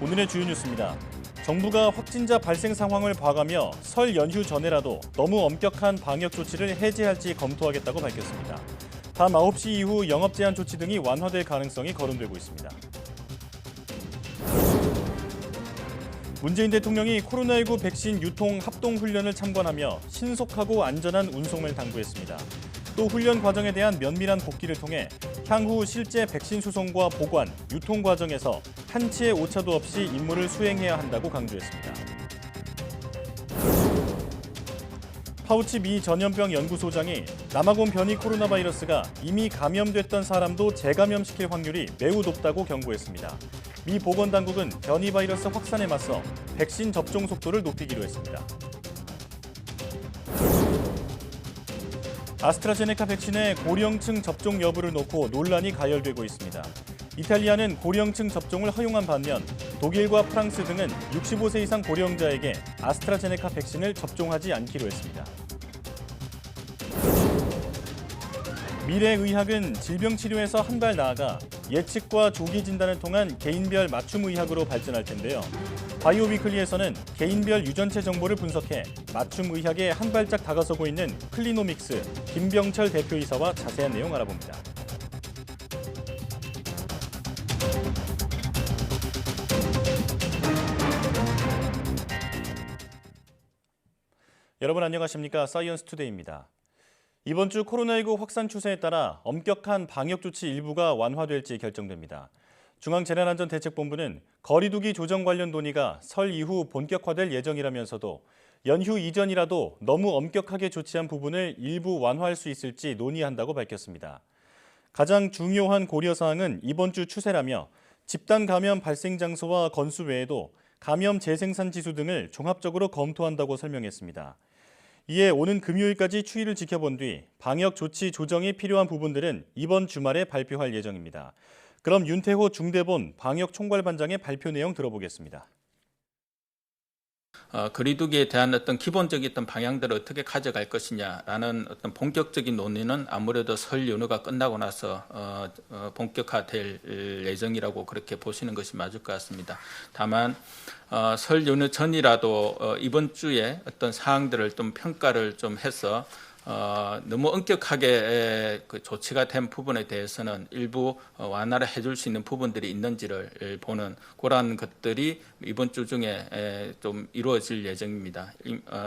오늘의 주요 뉴스입니다. 정부가 확진자 발생 상황을 봐가며 설 연휴 전에라도 너무 엄격한 방역 조치를 해제할지 검토하겠다고 밝혔습니다. 밤 9시 이후 영업 제한 조치 등이 완화될 가능성이 거론되고 있습니다. 문재인 대통령이 코로나19 백신 유통 합동 훈련을 참관하며 신속하고 안전한 운송을 당부했습니다. 또 훈련 과정에 대한 면밀한 복기를 통해 향후 실제 백신 수송과 보관, 유통 과정에서 한치의 오차도 없이 임무를 수행해야 한다고 강조했습니다. 파우치 미 전염병 연구소장이 남아공 변이 코로나 바이러스가 이미 감염됐던 사람도 재감염시킬 확률이 매우 높다고 경고했습니다. 미 보건당국은 변이 바이러스 확산에 맞서 백신 접종 속도를 높이기로 했습니다. 아스트라제네카 백신의 고령층 접종 여부를 놓고 논란이 가열되고 있습니다. 이탈리아는 고령층 접종을 허용한 반면 독일과 프랑스 등은 65세 이상 고령자에게 아스트라제네카 백신을 접종하지 않기로 했습니다. 미래의학은 질병 치료에서 한 발 나아가 예측과 조기 진단을 통한 개인별 맞춤 의학으로 발전할 텐데요. 바이오위클리에서는 개인별 유전체 정보를 분석해 맞춤 의학에 한 발짝 다가서고 있는 클리노믹스 김병철 대표이사와 자세한 내용 알아봅니다. 여러분 안녕하십니까? 사이언스 투데이입니다. 이번 주 코로나19 확산 추세에 따라 엄격한 방역 조치 일부가 완화될지 결정됩니다. 중앙재난안전대책본부는 거리두기 조정 관련 논의가 설 이후 본격화될 예정이라면서도 연휴 이전이라도 너무 엄격하게 조치한 부분을 일부 완화할 수 있을지 논의한다고 밝혔습니다. 가장 중요한 고려사항은 이번 주 추세라며 집단 감염 발생 장소와 건수 외에도 감염 재생산 지수 등을 종합적으로 검토한다고 설명했습니다. 이에 오는 금요일까지 추이를 지켜본 뒤 방역 조치 조정이 필요한 부분들은 이번 주말에 발표할 예정입니다. 그럼 윤태호 중대본 방역총괄반장의 발표 내용 들어보겠습니다. 거리두기에 대한 어떤 기본적인 어떤 방향들을 어떻게 가져갈 것이냐라는 어떤 본격적인 논의는 아무래도 설 연휴가 끝나고 나서 본격화될 예정이라고 그렇게 보시는 것이 맞을 것 같습니다. 다만 설 연휴 전이라도 이번 주에 어떤 사항들을 좀 평가를 좀 해서 너무 엄격하게 그 조치가 된 부분에 대해서는 일부 완화를 해줄 수 있는 부분들이 있는지를 보는 그런 것들이 이번 주 중에 좀 이루어질 예정입니다.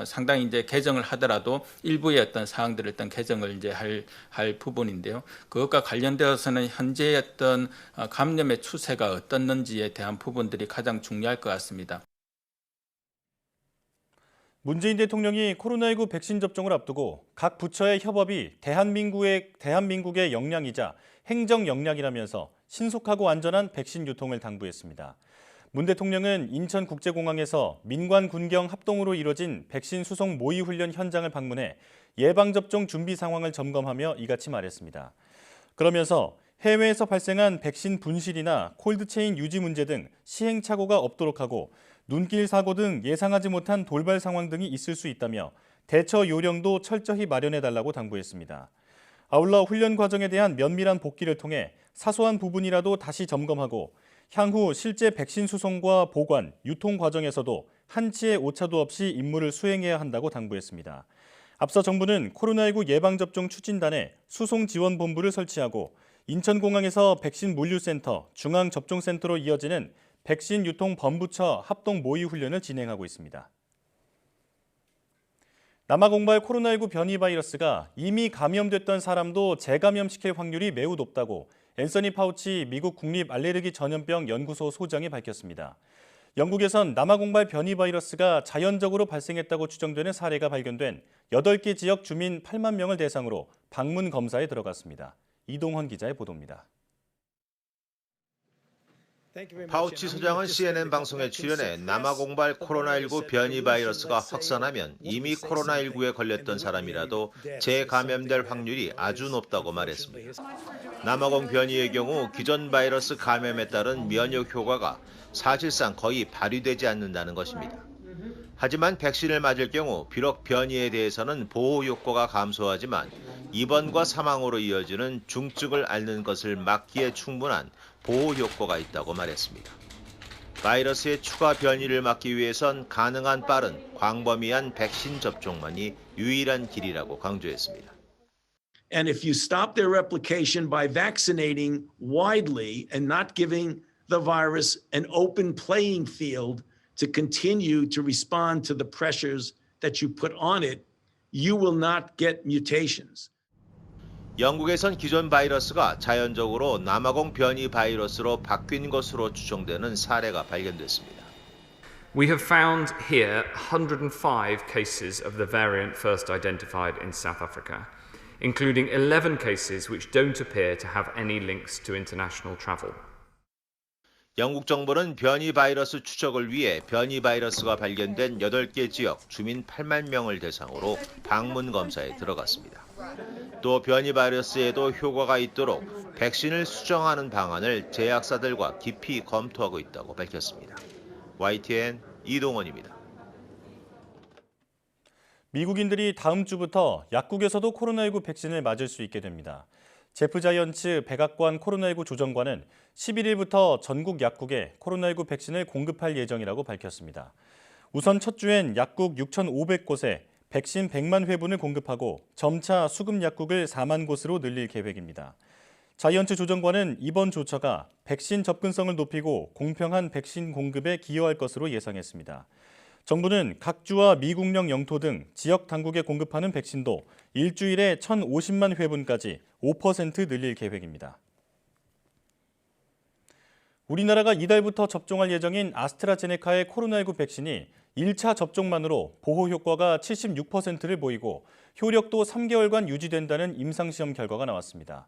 상당히 이제 개정을 하더라도 일부의 어떤 사항들을 일단 개정을 이제 할 부분인데요. 그것과 관련되어서는 현재의 어떤 감염의 추세가 어떻는지에 대한 부분들이 가장 중요할 것 같습니다. 문재인 대통령이 코로나19 백신 접종을 앞두고 각 부처의 협업이 대한민국의 역량이자 행정 역량이라면서 신속하고 안전한 백신 유통을 당부했습니다. 문 대통령은 인천국제공항에서 민관 군경 합동으로 이뤄진 백신 수송 모의 훈련 현장을 방문해 예방접종 준비 상황을 점검하며 이같이 말했습니다. 그러면서 해외에서 발생한 백신 분실이나 콜드체인 유지 문제 등 시행착오가 없도록 하고 눈길 사고 등 예상하지 못한 돌발 상황 등이 있을 수 있다며 대처 요령도 철저히 마련해달라고 당부했습니다. 아울러 훈련 과정에 대한 면밀한 복기를 통해 사소한 부분이라도 다시 점검하고 향후 실제 백신 수송과 보관, 유통 과정에서도 한치의 오차도 없이 임무를 수행해야 한다고 당부했습니다. 앞서 정부는 코로나19 예방접종 추진단에 수송지원본부를 설치하고 인천공항에서 백신 물류센터, 중앙접종센터로 이어지는 백신 유통 본부처 합동 모의 훈련을 진행하고 있습니다. 남아공발 코로나19 변이 바이러스가 이미 감염됐던 사람도 재감염시킬 확률이 매우 높다고 앤서니 파우치 미국 국립 알레르기 전염병 연구소 소장이 밝혔습니다. 영국에선 남아공발 변이 바이러스가 자연적으로 발생했다고 추정되는 사례가 발견된 8개 지역 주민 8만 명을 대상으로 방문 검사에 들어갔습니다. 이동헌 기자의 보도입니다. 파우치 소장은 CNN 방송에 출연해 남아공발 코로나19 변이 바이러스가 확산하면 이미 코로나19에 걸렸던 사람이라도 재감염될 확률이 아주 높다고 말했습니다. 남아공 변이의 경우 기존 바이러스 감염에 따른 면역 효과가 사실상 거의 발휘되지 않는다는 것입니다. 하지만 백신을 맞을 경우 비록 변이에 대해서는 보호 효과가 감소하지만 입원과 사망으로 이어지는 중증을 앓는 것을 막기에 충분한 보호 효과가 있다고 말했습니다. 바이러스의 추가 변이를 막기 위해선 가능한 빠른 광범위한 백신 접종만이 유일한 길이라고 강조했습니다. And if you stop their replication by vaccinating widely and not giving the virus an open playing field to continue to respond to the pressures that you put on it, you will not get mutations. 영국에선 기존 바이러스가 자연적으로 남아공 변이 바이러스로 바뀐 것으로 추정되는 사례가 발견됐습니다. We have found here 105 cases of the variant first identified in South Africa, including 11 cases which don't appear to have any links to international travel. 영국 정부는 변이 바이러스 추적을 위해 변이 바이러스가 발견된 8개 지역 주민 8만 명을 대상으로 방문 검사에 들어갔습니다. 또 변이 바이러스에도 효과가 있도록 백신을 수정하는 방안을 제약사들과 깊이 검토하고 있다고 밝혔습니다. YTN 이동원입니다. 미국인들이 다음 주부터 약국에서도 코로나19 백신을 맞을 수 있게 됩니다. 제프 자이언츠 백악관 코로나19 조정관은 11일부터 전국 약국에 코로나19 백신을 공급할 예정이라고 밝혔습니다. 우선 첫 주엔 약국 6,500곳에 백신 100만 회분을 공급하고 점차 수급 약국을 4만 곳으로 늘릴 계획입니다. 자이언츠 조정관은 이번 조처가 백신 접근성을 높이고 공평한 백신 공급에 기여할 것으로 예상했습니다. 정부는 각 주와 미국령 영토 등 지역 당국에 공급하는 백신도 일주일에 1,050만 회분까지 5% 늘릴 계획입니다. 우리나라가 이달부터 접종할 예정인 아스트라제네카의 코로나19 백신이 1차 접종만으로 보호 효과가 76%를 보이고 효력도 3개월간 유지된다는 임상시험 결과가 나왔습니다.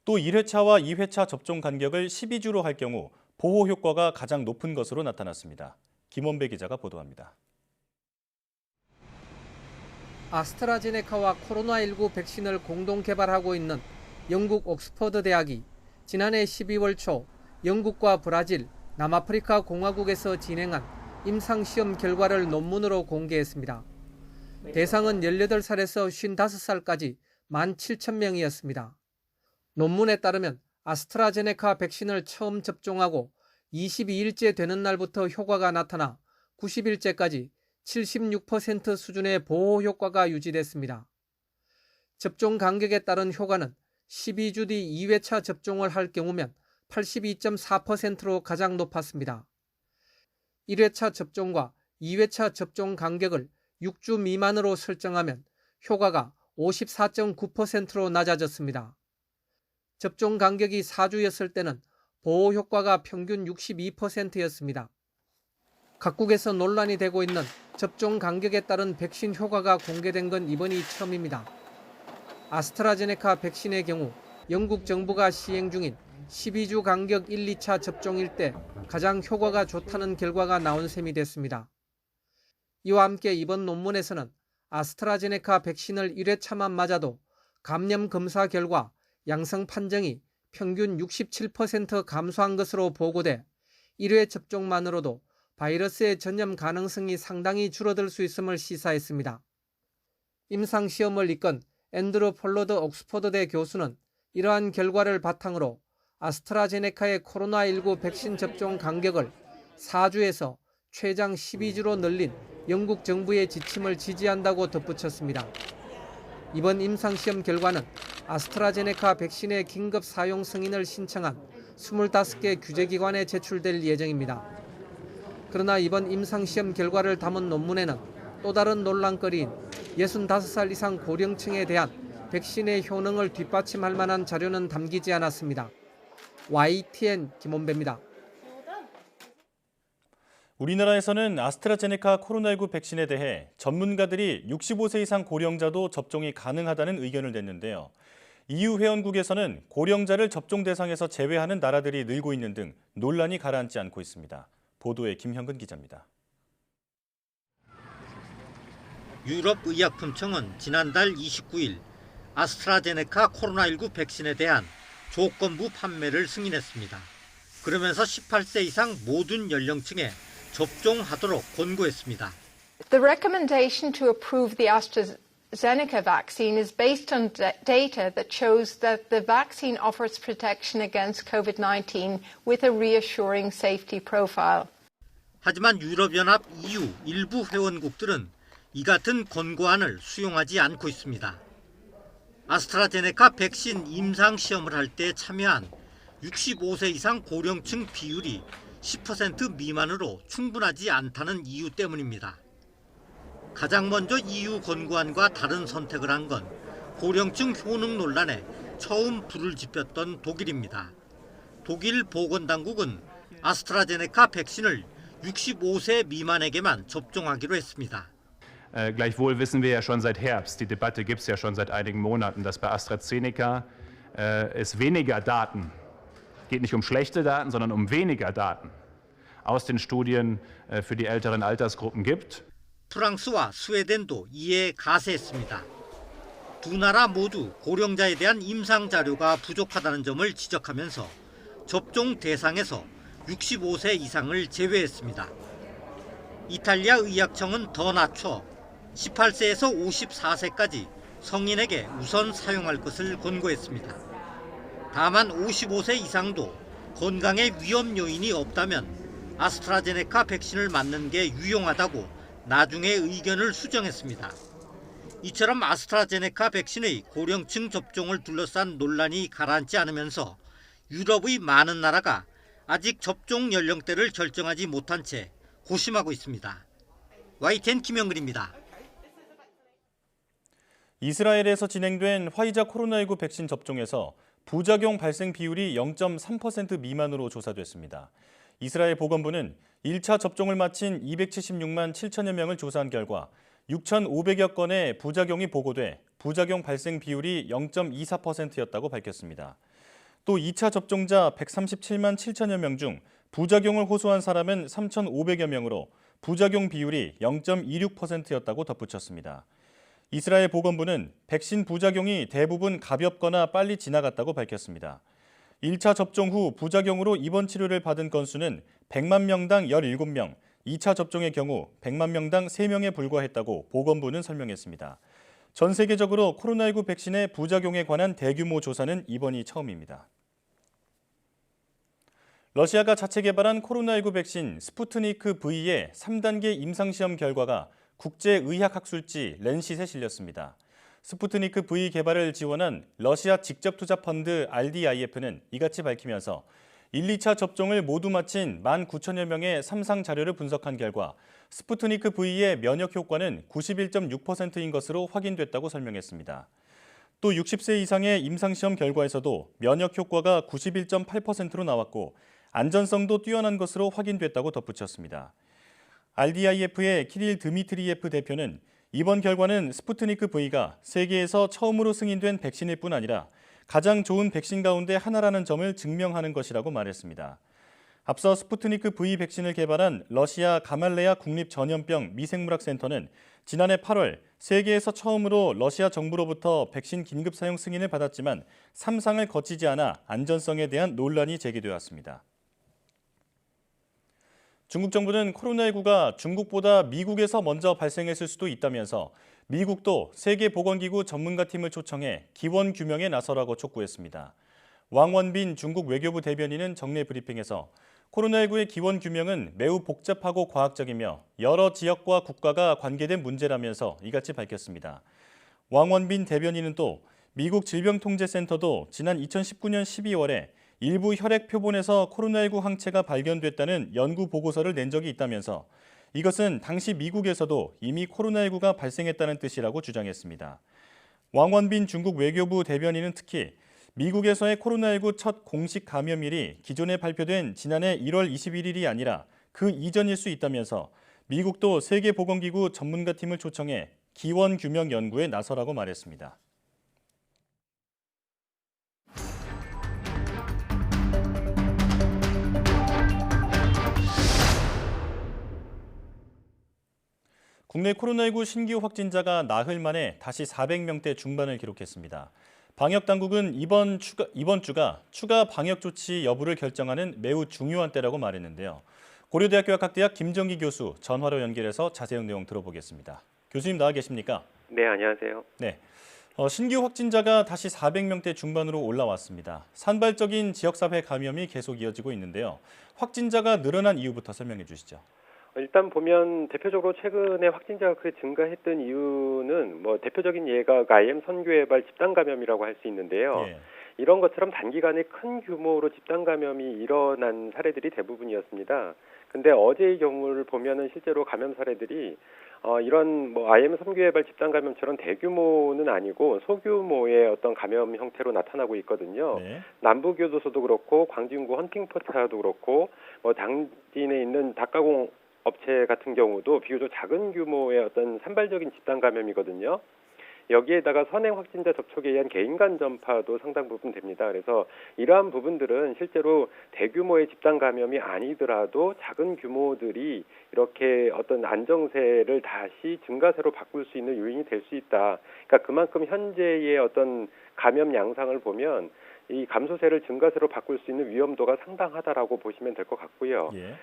또 1회차와 2회차 접종 간격을 12주로 할 경우 보호 효과가 가장 높은 것으로 나타났습니다. 김원배 기자가 보도합니다. 아스트라제네카와 코로나19 백신을 공동 개발하고 있는 영국 옥스퍼드 대학이 지난해 12월 초 영국과 브라질, 남아프리카 공화국에서 진행한 임상시험 결과를 논문으로 공개했습니다. 대상은 18살에서 55살까지 17,000명이었습니다. 논문에 따르면 아스트라제네카 백신을 처음 접종하고 22일째 되는 날부터 효과가 나타나 90일째까지 76% 수준의 보호 효과가 유지됐습니다. 접종 간격에 따른 효과는 12주 뒤 2회차 접종을 할 경우면 82.4%로 가장 높았습니다. 1회차 접종과 2회차 접종 간격을 6주 미만으로 설정하면 효과가 54.9%로 낮아졌습니다. 접종 간격이 4주였을 때는 보호 효과가 평균 62%였습니다. 각국에서 논란이 되고 있는 접종 간격에 따른 백신 효과가 공개된 건 이번이 처음입니다. 아스트라제네카 백신의 경우 영국 정부가 시행 중인 12주 간격 1, 2차 접종일 때 가장 효과가 좋다는 결과가 나온 셈이 됐습니다. 이와 함께 이번 논문에서는 아스트라제네카 백신을 1회차만 맞아도 감염 검사 결과 양성 판정이 평균 67% 감소한 것으로 보고돼 1회 접종만으로도 바이러스의 전염 가능성이 상당히 줄어들 수 있음을 시사했습니다. 임상시험을 이끈 앤드루 폴로드 옥스퍼드대 교수는 이러한 결과를 바탕으로 아스트라제네카의 코로나19 백신 접종 간격을 4주에서 최장 12주로 늘린 영국 정부의 지침을 지지한다고 덧붙였습니다. 이번 임상시험 결과는 아스트라제네카 백신의 긴급 사용 승인을 신청한 25개 규제기관에 제출될 예정입니다. 그러나 이번 임상시험 결과를 담은 논문에는 또 다른 논란거리인 65살 이상 고령층에 대한 백신의 효능을 뒷받침할 만한 자료는 담기지 않았습니다. YTN 김원배입니다. 우리나라에서는 아스트라제네카 코로나19 백신에 대해 전문가들이 65세 이상 고령자도 접종이 가능하다는 의견을 냈는데요. EU 회원국에서는 고령자를 접종 대상에서 제외하는 나라들이 늘고 있는 등 논란이 가라앉지 않고 있습니다. 보도에 김형근 기자입니다. 유럽의약품청은 지난달 29일 아스트라제네카 코로나19 백신에 대한 조건부 판매를 승인했습니다. 그러면서 18세 이상 모든 연령층에 접종하도록 권고했습니다. The recommendation to approve the AstraZeneca vaccine is based on data that shows that the vaccine offers protection against COVID-19 with a reassuring safety profile. 하지만 유럽연합 EU 일부 회원국들은 이 같은 권고안을 수용하지 않고 있습니다. 아스트라제네카 백신 임상 시험을 할 때 참여한 65세 이상 고령층 비율이 10% 미만으로 충분하지 않다는 이유 때문입니다. 가장 먼저 EU 권고안과 다른 선택을 한 건 고령층 효능 논란에 처음 불을 지폈던 독일입니다. 독일 보건당국은 아스트라제네카 백신을 65세 미만에게만 접종하기로 했습니다. Gleichwohl wissen wir ja schon seit Herbst, die Debatte gibt es ja schon seit einigen Monaten, dass bei AstraZeneca es weniger Daten, geht nicht um schlechte Daten, sondern um weniger Daten aus den Studien für die älteren Altersgruppen gibt. 프랑스와 스웨덴도 이에 가세했습니다. 두 나라 모두 고령자에 대한 임상 자료가 부족하다는 점을 지적하면서 접종 대상에서 65세 이상을 제외했습니다. 이탈리아 의학청은 더 낮춰 18세에서 54세까지 성인에게 우선 사용할 것을 권고했습니다. 다만 55세 이상도 건강에 위험 요인이 없다면 아스트라제네카 백신을 맞는 게 유용하다고 나중에 의견을 수정했습니다. 이처럼 아스트라제네카 백신의 고령층 접종을 둘러싼 논란이 가라앉지 않으면서 유럽의 많은 나라가 아직 접종 연령대를 결정하지 못한 채 고심하고 있습니다. YTN 김영근입니다. 이스라엘에서 진행된 화이자 코로나19 백신 접종에서 부작용 발생 비율이 0.3% 미만으로 조사됐습니다. 이스라엘 보건부는 1차 접종을 마친 276만 7천여 명을 조사한 결과 6,500여 건의 부작용이 보고돼 부작용 발생 비율이 0.24%였다고 밝혔습니다. 또 2차 접종자 137만 7천여 명 중 부작용을 호소한 사람은 3,500여 명으로 부작용 비율이 0.26%였다고 덧붙였습니다. 이스라엘 보건부는 백신 부작용이 대부분 가볍거나 빨리 지나갔다고 밝혔습니다. 1차 접종 후 부작용으로 입원 치료를 받은 건수는 100만 명당 17명, 2차 접종의 경우 100만 명당 3명에 불과했다고 보건부는 설명했습니다. 전 세계적으로 코로나19 백신의 부작용에 관한 대규모 조사는 이번이 처음입니다. 러시아가 자체 개발한 코로나19 백신 스푸트니크 V의 3단계 임상시험 결과가 국제의학학술지 랜싯에 실렸습니다. 스푸트니크 V 개발을 지원한 러시아 직접투자펀드 RDIF는 이같이 밝히면서 1, 2차 접종을 모두 마친 19,000여 명의 3상 자료를 분석한 결과 스푸트니크 V의 면역 효과는 91.6%인 것으로 확인됐다고 설명했습니다. 또 60세 이상의 임상시험 결과에서도 면역 효과가 91.8%로 나왔고 안전성도 뛰어난 것으로 확인됐다고 덧붙였습니다. RDIF의 키릴 드미트리예프 대표는 이번 결과는 스푸트니크 V가 세계에서 처음으로 승인된 백신일 뿐 아니라 가장 좋은 백신 가운데 하나라는 점을 증명하는 것이라고 말했습니다. 앞서 스푸트니크 V 백신을 개발한 러시아 가말레아 국립전염병 미생물학센터는 지난해 8월 세계에서 처음으로 러시아 정부로부터 백신 긴급 사용 승인을 받았지만 3상을 거치지 않아 안전성에 대한 논란이 제기되었습니다. 중국 정부는 코로나19가 중국보다 미국에서 먼저 발생했을 수도 있다면서 미국도 세계보건기구 전문가팀을 초청해 기원 규명에 나서라고 촉구했습니다. 왕원빈 중국 외교부 대변인은 정례 브리핑에서 코로나19의 기원 규명은 매우 복잡하고 과학적이며 여러 지역과 국가가 관계된 문제라면서 이같이 밝혔습니다. 왕원빈 대변인은 또 미국 질병통제센터도 지난 2019년 12월에 일부 혈액 표본에서 코로나19 항체가 발견됐다는 연구 보고서를 낸 적이 있다면서 이것은 당시 미국에서도 이미 코로나19가 발생했다는 뜻이라고 주장했습니다. 왕원빈 중국 외교부 대변인은 특히 미국에서의 코로나19 첫 공식 감염일이 기존에 발표된 지난해 1월 21일이 아니라 그 이전일 수 있다면서 미국도 세계보건기구 전문가팀을 초청해 기원 규명 연구에 나서라고 말했습니다. 국내 코로나19 신규 확진자가 나흘 만에 다시 400명대 중반을 기록했습니다. 방역당국은 이번 주가 추가 방역 조치 여부를 결정하는 매우 중요한 때라고 말했는데요. 고려대학교 약학대학 김정기 교수 전화로 연결해서 자세한 내용 들어보겠습니다. 교수님 나와 계십니까? 네, 안녕하세요. 네, 신규 확진자가 다시 400명대 중반으로 올라왔습니다. 산발적인 지역사회 감염이 계속 이어지고 있는데요. 확진자가 늘어난 이유부터 설명해 주시죠. 일단 보면 대표적으로 최근에 확진자가 크게 증가했던 이유는 뭐 대표적인 예가 IM 선교회발 집단 감염이라고 할 수 있는데요. 예. 이런 것처럼 단기간에 큰 규모로 집단 감염이 일어난 사례들이 대부분이었습니다. 근데 어제의 경우를 보면은 실제로 감염 사례들이 이런 뭐 IM 선교회발 집단 감염처럼 대규모는 아니고 소규모의 어떤 감염 형태로 나타나고 있거든요. 네. 남부교도소도 그렇고 광진구 헌팅포차도 그렇고 뭐 당진에 있는 닭가공 업체 같은 경우도 비교적 작은 규모의 어떤 산발적인 집단 감염이거든요. 여기에다가 선행 확진자 접촉에 의한 개인 간 전파도 상당 부분 됩니다. 그래서 이러한 부분들은 실제로 대규모의 집단 감염이 아니더라도 작은 규모들이 이렇게 어떤 안정세를 다시 증가세로 바꿀 수 있는 요인이 될 수 있다. 그러니까 그만큼 현재의 어떤 감염 양상을 보면 이 감소세를 증가세로 바꿀 수 있는 위험도가 상당하다라고 보시면 될 것 같고요. 예.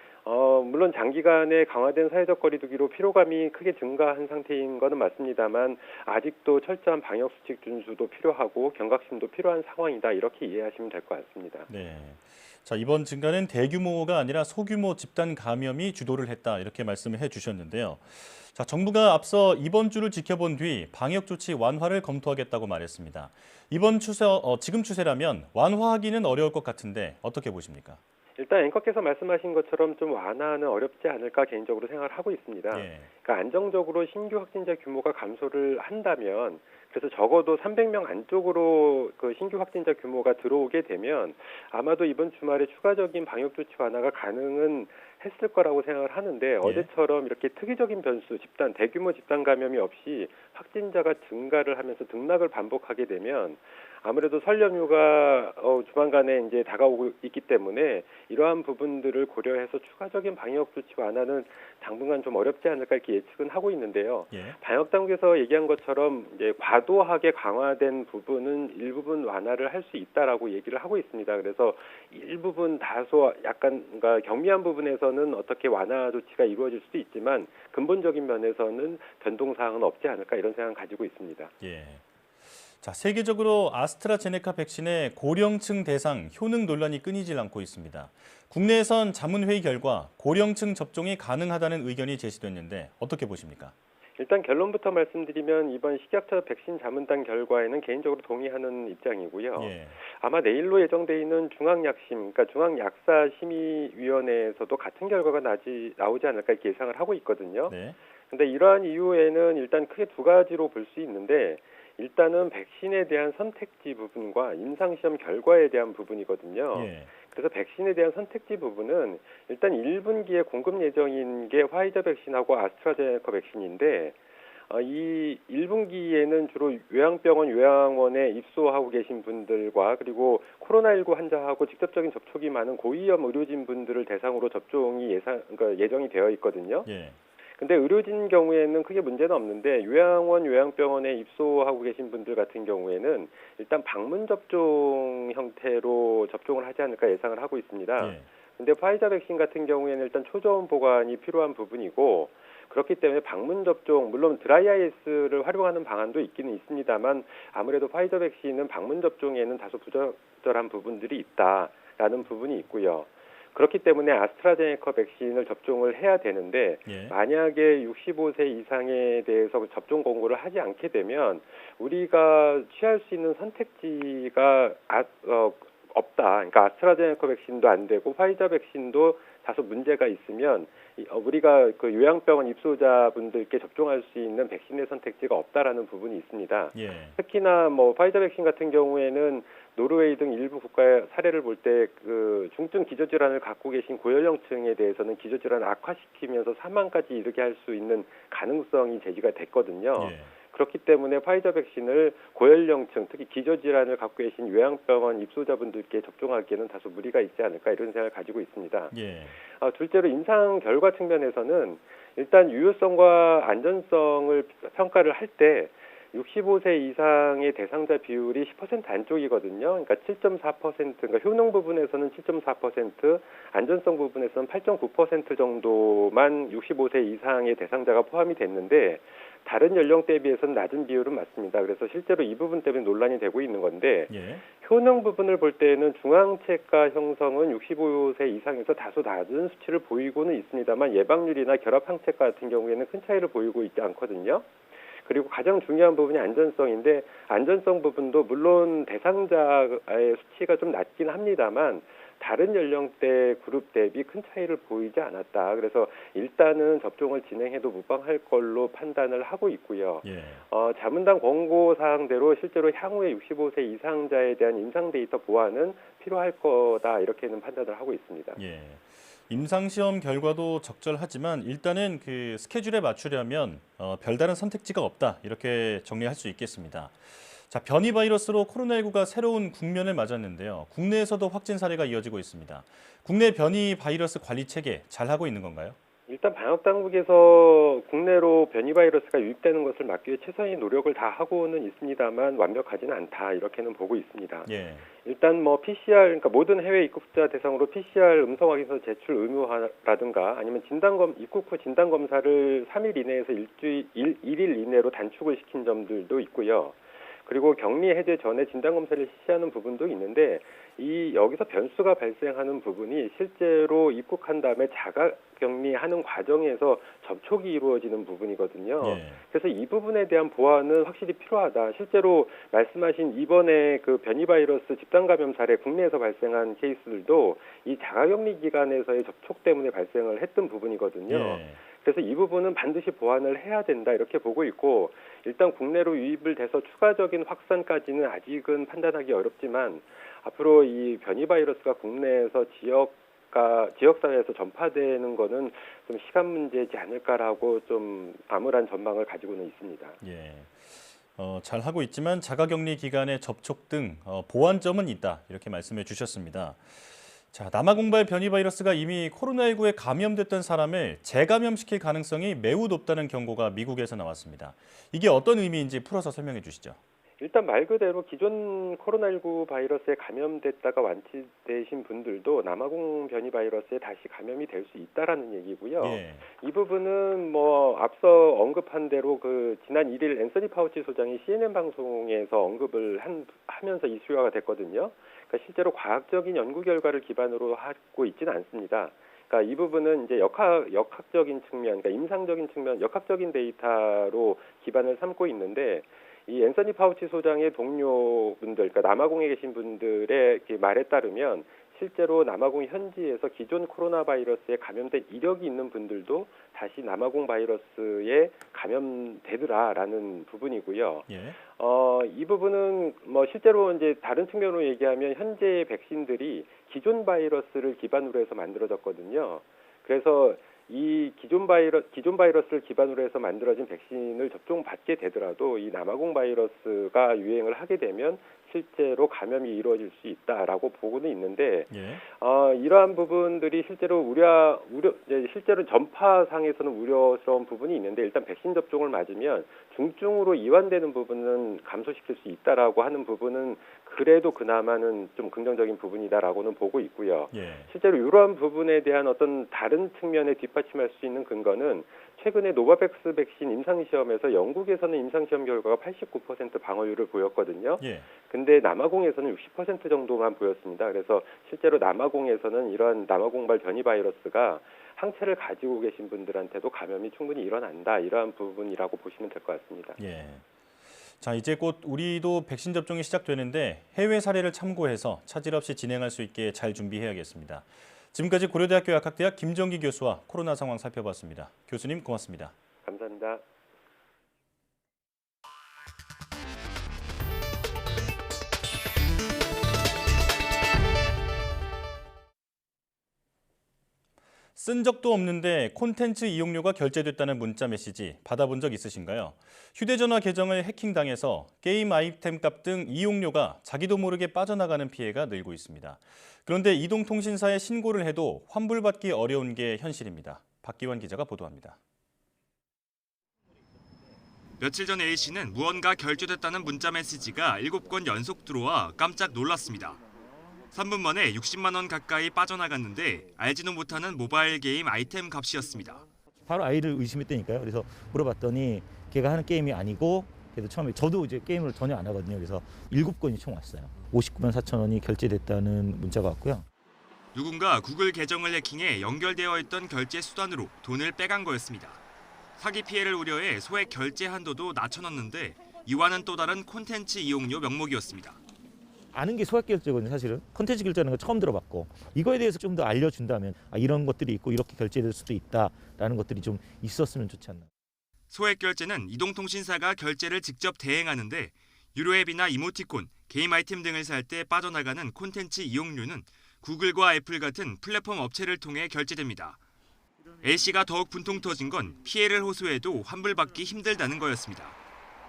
물론 장기간에 강화된 사회적 거리두기로 피로감이 크게 증가한 상태인 것은 맞습니다만 아직도 철저한 방역 수칙 준수도 필요하고 경각심도 필요한 상황이다. 이렇게 이해하시면 될 것 같습니다. 네. 자, 이번 증가는 대규모가 아니라 소규모 집단 감염이 주도를 했다. 이렇게 말씀을 해주셨는데요. 자, 정부가 앞서 이번 주를 지켜본 뒤 방역 조치 완화를 검토하겠다고 말했습니다. 이번 추세, 지금 추세라면 완화하기는 어려울 것 같은데 어떻게 보십니까? 일단 앵커께서 말씀하신 것처럼 좀 완화는 어렵지 않을까 개인적으로 생각을 하고 있습니다. 예. 그러니까 안정적으로 신규 확진자 규모가 감소를 한다면 그래서 적어도 300명 안쪽으로 그 신규 확진자 규모가 들어오게 되면 아마도 이번 주말에 추가적인 방역 조치 완화가 가능은 했을 거라고 생각을 하는데 어제처럼 이렇게 특이적인 변수, 대규모 집단 감염이 없이 확진자가 증가를 하면서 등락을 반복하게 되면 아무래도 설 연휴가 조만간에 이제 다가오고 있기 때문에 이러한 부분들을 고려해서 추가적인 방역 조치 완화는 당분간 좀 어렵지 않을까 이렇게 예측은 하고 있는데요. 예. 방역 당국에서 얘기한 것처럼 이제 과도하게 강화된 부분은 일부분 완화를 할 수 있다라고 얘기를 하고 있습니다. 그래서 일부분 다소 약간 그러니까 경미한 부분에서는 어떻게 완화 조치가 이루어질 수도 있지만 근본적인 면에서는 변동 사항은 없지 않을까 이런 생각을 가지고 있습니다. 예. 자, 세계적으로 아스트라제네카 백신의 고령층 대상 효능 논란이 끊이질 않고 있습니다. 국내에선 자문회의 결과 고령층 접종이 가능하다는 의견이 제시됐는데 어떻게 보십니까? 일단 결론부터 말씀드리면 이번 식약처 백신 자문단 결과에는 개인적으로 동의하는 입장이고요. 예. 아마 내일로 예정돼 있는 중앙약심, 그러니까 중앙약사심의위원회에서도 같은 결과가 나오지 않을까 이렇게 예상을 하고 있거든요. 네. 근데 이러한 이유에는 일단 크게 두 가지로 볼 수 있는데 일단은 백신에 대한 선택지 부분과 임상시험 결과에 대한 부분이거든요. 예. 그래서 백신에 대한 선택지 부분은 일단 1분기에 공급 예정인 게 화이자 백신하고 아스트라제네카 백신인데 이 1분기에는 주로 요양병원, 요양원에 입소하고 계신 분들과 그리고 코로나19 환자하고 직접적인 접촉이 많은 고위험 의료진 분들을 대상으로 접종이 그러니까 예정이 되어 있거든요. 예. 근데 의료진 경우에는 크게 문제는 없는데 요양원, 요양병원에 입소하고 계신 분들 같은 경우에는 일단 방문 접종 형태로 접종을 하지 않을까 예상을 하고 있습니다. 예. 근데 화이자 백신 같은 경우에는 일단 초저온 보관이 필요한 부분이고 그렇기 때문에 방문 접종, 물론 드라이아이스를 활용하는 방안도 있기는 있습니다만 아무래도 화이자 백신은 방문 접종에는 다소 부적절한 부분들이 있다라는 부분이 있고요. 그렇기 때문에 아스트라제네카 백신을 접종을 해야 되는데 예. 만약에 65세 이상에 대해서 접종 권고를 하지 않게 되면 우리가 취할 수 있는 선택지가 없다. 그러니까 아스트라제네카 백신도 안 되고 화이자 백신도 다소 문제가 있으면 우리가 그 요양병원 입소자분들께 접종할 수 있는 백신의 선택지가 없다라는 부분이 있습니다. 예. 특히나 뭐 화이자 백신 같은 경우에는 노르웨이 등 일부 국가의 사례를 볼 때 그 중증 기저질환을 갖고 계신 고연령층에 대해서는 기저질환을 악화시키면서 사망까지 이르게 할 수 있는 가능성이 제기가 됐거든요. 예. 그렇기 때문에 화이자 백신을 고연령층, 특히 기저질환을 갖고 계신 요양병원 입소자분들께 접종하기에는 다소 무리가 있지 않을까 이런 생각을 가지고 있습니다. 예. 둘째로 임상 결과 측면에서는 일단 유효성과 안전성을 평가를 할 때 65세 이상의 대상자 비율이 10% 안쪽이거든요. 그러니까 7.4%, 그러니까 효능 부분에서는 7.4%, 안전성 부분에서는 8.9% 정도만 65세 이상의 대상자가 포함이 됐는데 다른 연령대에 비해서는 낮은 비율은 맞습니다. 그래서 실제로 이 부분 때문에 논란이 되고 있는 건데 예. 효능 부분을 볼 때는 중앙체가 형성은 65세 이상에서 다소 낮은 수치를 보이고는 있습니다만 예방률이나 결합항체가 같은 경우에는 큰 차이를 보이고 있지 않거든요. 그리고 가장 중요한 부분이 안전성인데 안전성 부분도 물론 대상자의 수치가 좀 낮긴 합니다만 다른 연령대 그룹 대비 큰 차이를 보이지 않았다. 그래서 일단은 접종을 진행해도 무방할 걸로 판단을 하고 있고요. 예. 자문당 권고 사항대로 실제로 향후에 65세 이상자에 대한 임상 데이터 보완은 필요할 거다 이렇게는 판단을 하고 있습니다. 예. 임상시험 결과도 적절하지만 일단은 그 스케줄에 맞추려면 별다른 선택지가 없다 이렇게 정리할 수 있겠습니다. 자, 변이 바이러스로 코로나19가 새로운 국면을 맞았는데요. 국내에서도 확진 사례가 이어지고 있습니다. 국내 변이 바이러스 관리 체계 잘 하고 있는 건가요? 일단 방역 당국에서 국내로 변이 바이러스가 유입되는 것을 막기 위해 최선의 노력을 다 하고는 있습니다만 완벽하지는 않다 이렇게는 보고 있습니다. 예. 일단 뭐 PCR 그러니까 모든 해외 입국자 대상으로 PCR 음성 확인서 제출 의무화라든가 아니면 입국 후 진단 검사를 3일 이내에서 1일 이내로 단축을 시킨 점들도 있고요. 그리고 격리 해제 전에 진단 검사를 실시하는 부분도 있는데 여기서 변수가 발생하는 부분이 실제로 입국한 다음에 자가 격리하는 과정에서 접촉이 이루어지는 부분이거든요. 예. 그래서 이 부분에 대한 보완은 확실히 필요하다. 실제로 말씀하신 이번에 그 변이 바이러스 집단 감염 사례 국내에서 발생한 케이스들도 이 자가 격리 기간에서의 접촉 때문에 발생을 했던 부분이거든요. 예. 그래서 이 부분은 반드시 보완을 해야 된다 이렇게 보고 있고 일단 국내로 유입을 돼서 추가적인 확산까지는 아직은 판단하기 어렵지만 앞으로 이 변이 바이러스가 국내에서 지역사회에서 전파되는 거는 좀 시간 문제지 않을까라고 좀 암울한 전망을 가지고는 있습니다. 예. 잘 하고 있지만 자가격리 기간의 접촉 등 보완점은 있다 이렇게 말씀해 주셨습니다. 자, 남아공발 변이 바이러스가 이미 코로나19에 감염됐던 사람을 재감염시킬 가능성이 매우 높다는 경고가 미국에서 나왔습니다. 이게 어떤 의미인지 풀어서 설명해 주시죠. 일단 말 그대로 기존 코로나19 바이러스에 감염됐다가 완치되신 분들도 남아공 변이 바이러스에 다시 감염이 될 수 있다라는 얘기고요. 예. 이 부분은 뭐 앞서 언급한 대로 그 지난 1일 앤서니 파우치 소장이 CNN 방송에서 언급을 하면서 이슈화가 됐거든요. 그러니까 실제로 과학적인 연구 결과를 기반으로 하고 있지는 않습니다. 그러니까 이 부분은 이제 역학적인 측면, 그러니까 임상적인 측면, 역학적인 데이터로 기반을 삼고 있는데 이 앤서니 파우치 소장의 동료분들, 그러니까 남아공에 계신 분들의 말에 따르면 실제로 남아공 현지에서 기존 코로나 바이러스에 감염된 이력이 있는 분들도 다시 남아공 바이러스에 감염되더라라는 부분이고요. 예. 이 부분은 뭐 실제로 이제 다른 측면으로 얘기하면 현재의 백신들이 기존 바이러스를 기반으로 해서 만들어졌거든요. 그래서 이 기존 바이러스를 기반으로 해서 만들어진 백신을 접종받게 되더라도 이 남아공 바이러스가 유행을 하게 되면 실제로 감염이 이루어질 수 있다라고 보고는 있는데 예. 이러한 부분들이 실제로 실제로 전파상에서는 우려스러운 부분이 있는데 일단 백신 접종을 맞으면 중증으로 이완되는 부분은 감소시킬 수 있다라고 하는 부분은 그래도 그나마는 좀 긍정적인 부분이다라고는 보고 있고요. 예. 실제로 이러한 부분에 대한 어떤 다른 측면에 뒷받침할 수 있는 근거는 최근에 노바백스 백신 임상시험에서 영국에서는 임상시험 결과가 89% 방어율을 보였거든요. 예. 근데 남아공에서는 60% 정도만 보였습니다. 그래서 실제로 남아공에서는 이런 남아공발 변이 바이러스가 항체를 가지고 계신 분들한테도 감염이 충분히 일어난다. 이러한 부분이라고 보시면 될 것 같습니다. 예. 자, 이제 곧 우리도 백신 접종이 시작되는데 해외 사례를 참고해서 차질 없이 진행할 수 있게 잘 준비해야겠습니다. 지금까지 고려대학교 약학대학 김정기 교수와 코로나 상황 살펴봤습니다. 교수님 고맙습니다. 감사합니다. 쓴 적도 없는데 콘텐츠 이용료가 결제됐다는 문자 메시지 받아본 적 있으신가요? 휴대전화 계정을 해킹당해서 게임 아이템 값 등 이용료가 자기도 모르게 빠져나가는 피해가 늘고 있습니다. 그런데 이동통신사에 신고를 해도 환불받기 어려운 게 현실입니다. 박기환 기자가 보도합니다. 며칠 전 A씨는 무언가 결제됐다는 문자 메시지가 7건 연속 들어와 깜짝 놀랐습니다. 3분 만에 60만 원 가까이 빠져나갔는데 알지도 못하는 모바일 게임 아이템 값이었습니다. 바로 아이를 의심했다니까요. 그래서 물어봤더니 걔가 하는 게임이 아니고, 그래서 처음에 저도 이제 게임을 전혀 안 하거든요. 그래서 7건이 총 왔어요. 59만 4천 원이 결제됐다는 문자가 왔고요. 누군가 구글 계정을 해킹해 연결되어 있던 결제 수단으로 돈을 빼간 거였습니다. 사기 피해를 우려해 소액 결제 한도도 낮춰놨는데 이와는 또 다른 콘텐츠 이용료 명목이었습니다. 아는 게 소액 결제거든요. 사실은 콘텐츠 결제라는 거 처음 들어봤고, 이거에 대해서 좀 더 알려준다면 이런 것들이 있고 이렇게 결제될 수도 있다라는 것들이 좀 있었으면 좋지 않나. 소액 결제는 이동통신사가 결제를 직접 대행하는데 유료 앱이나 이모티콘, 게임 아이템 등을 살 때 빠져나가는 콘텐츠 이용료는 구글과 애플 같은 플랫폼 업체를 통해 결제됩니다. A씨가 더욱 분통 터진 건 피해를 호소해도 환불받기 힘들다는 거였습니다.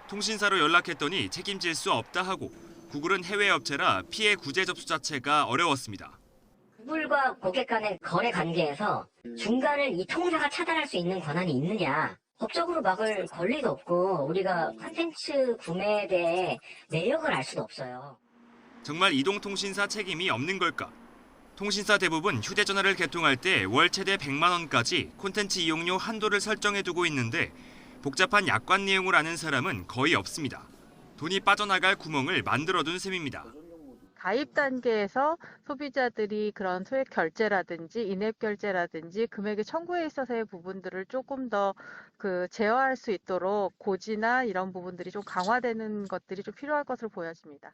통신사로 연락했더니 책임질 수 없다 하고 구글은 해외 업체라 피해 구제 접수 자체가 어려웠습니다. 구글과 고객 간의 거래 관계에서 중간을 이 통사가 차단할 수 있는 권한이 있느냐. 법적으로 막을 권리도 없고 우리가 콘텐츠 구매에 대해 내역을 알 수도 없어요. 정말 이동통신사 책임이 없는 걸까? 통신사 대부분 휴대전화를 개통할 때 월 최대 100만 원까지 콘텐츠 이용료 한도를 설정해두고 있는데 복잡한 약관 내용을 아는 사람은 거의 없습니다. 돈이 빠져나갈 구멍을 만들어둔 셈입니다. 가입 단계에서 소비자들이 그런 소액 결제라든지 인앱 결제라든지 금액의 청구에 있어서의 부분들을 조금 더 제어할 수 있도록 고지나 이런 부분들이 좀 강화되는 것들이 좀 필요할 것으로 보여집니다.